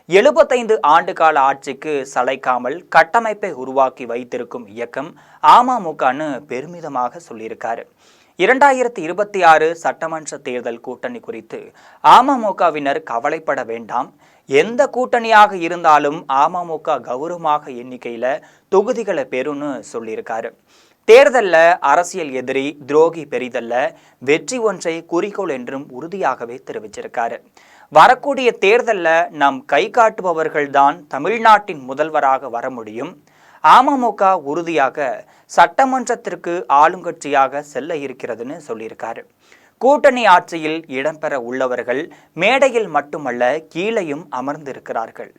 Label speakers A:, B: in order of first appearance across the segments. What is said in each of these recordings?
A: 75 ஆண்டு கால ஆட்சிக்கு சளைக்காமல் கட்டமைப்பை உருவாக்கி வைத்திருக்கும் இயக்கம் அமமுகன்னு பெருமிதமாக சொல்லியிருக்காரு. 2026 சட்டமன்ற தேர்தல் கூட்டணி குறித்து அமமுகவினர் கவலைப்பட வேண்டாம். எந்த கூட்டணியாக இருந்தாலும் அமமுக கௌரவமாக எண்ணிக்கையில தொகுதிகளை பெறும்னு சொல்லியிருக்காரு. தேர்தல்ல அரசியல் எதிரி துரோகி பெரிதல்ல, வெற்றி ஒன்றை குறிக்கோள் என்றும் உறுதியாகவே தெரிவிச்சிருக்காரு. வரக்கூடிய தேர்தல்ல நம் கை காட்டுபவர்கள்தான் தமிழ்நாட்டின் முதல்வராக வர முடியும். அமமுக உறுதியாக சட்டமன்றத்திற்கு ஆளுங்கட்சியாக செல்ல இருக்கிறதுன்னு சொல்லியிருக்காரு. கூட்டணி ஆட்சியில் இடம்பெற உள்ளவர்கள் மேடையில் மட்டுமல்ல கீழையும் அமர்ந்திருக்கிறார்கள்.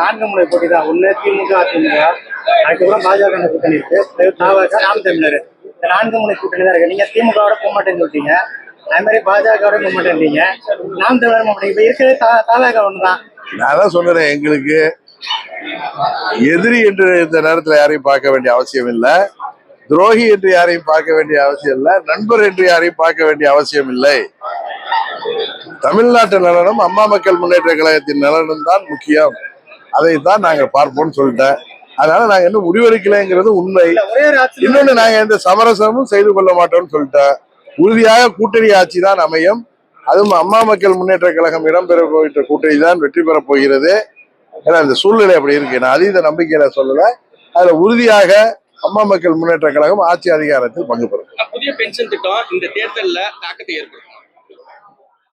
B: 4 முறை போட்டி தான். ஒண்ணு திமுக, அதிமுக, அதுக்கப்புறம் பாஜக கூட்டணி இருக்கு, நாம் தமிழர். 4 முறை கூட்டணி தான் இருக்கு. நீங்க திமுகவோட போக மாட்டேன்னு சொல்லிட்டீங்க, அது மாதிரி பாஜகவோட போக மாட்டேன்றீங்க, நாம் தமிழர் போக மாட்டேங்க. இப்ப இருக்கிறது தாவேக ஒண்ணுதான்.
C: நான் தான் சொல்றேன், எங்களுக்கு எதிரி என்று இந்த நேரத்தில் யாரையும் பார்க்க வேண்டிய அவசியம் இல்லை, துரோகி என்று யாரையும் பார்க்க வேண்டிய அவசியம் இல்லை, நண்பர் என்று யாரையும் பார்க்க வேண்டிய அவசியம் இல்லை. தமிழ்நாட்டு நலனும் அம்மா மக்கள் முன்னேற்ற கழகத்தின் நலனும் தான் முக்கியம். அதைத்தான் நாங்க பார்ப்போம்னு சொல்லிட்டேன். அதனால நாங்க இன்னும் முடிவெடுக்கலைங்கிறது உண்மை. இன்னொன்னு, நாங்க எந்த சமரசமும் செய்து கொள்ள மாட்டோம்னு சொல்லிட்டேன். உறுதியாக கூட்டணி ஆட்சி தான் அமையும். அதுவும் அம்மா மக்கள் முன்னேற்ற கழகம் இடம்பெற போகின்ற கூட்டணி தான் வெற்றி பெற போகிறது. ஏன்னா இந்த சூழ்நிலை அப்படி இருக்கு. நான் அதீத நம்பிக்கையில சொல்லல. அதுல உறுதியாக அம்மா மக்கள் முன்னேற்ற கழகம் ஆட்சி அதிகாரத்தில் பங்கு பெறும்.
D: புதிய பென்ஷன் திட்டம் இந்த தேர்தலில் தாக்கத்தை ஏற்படும்.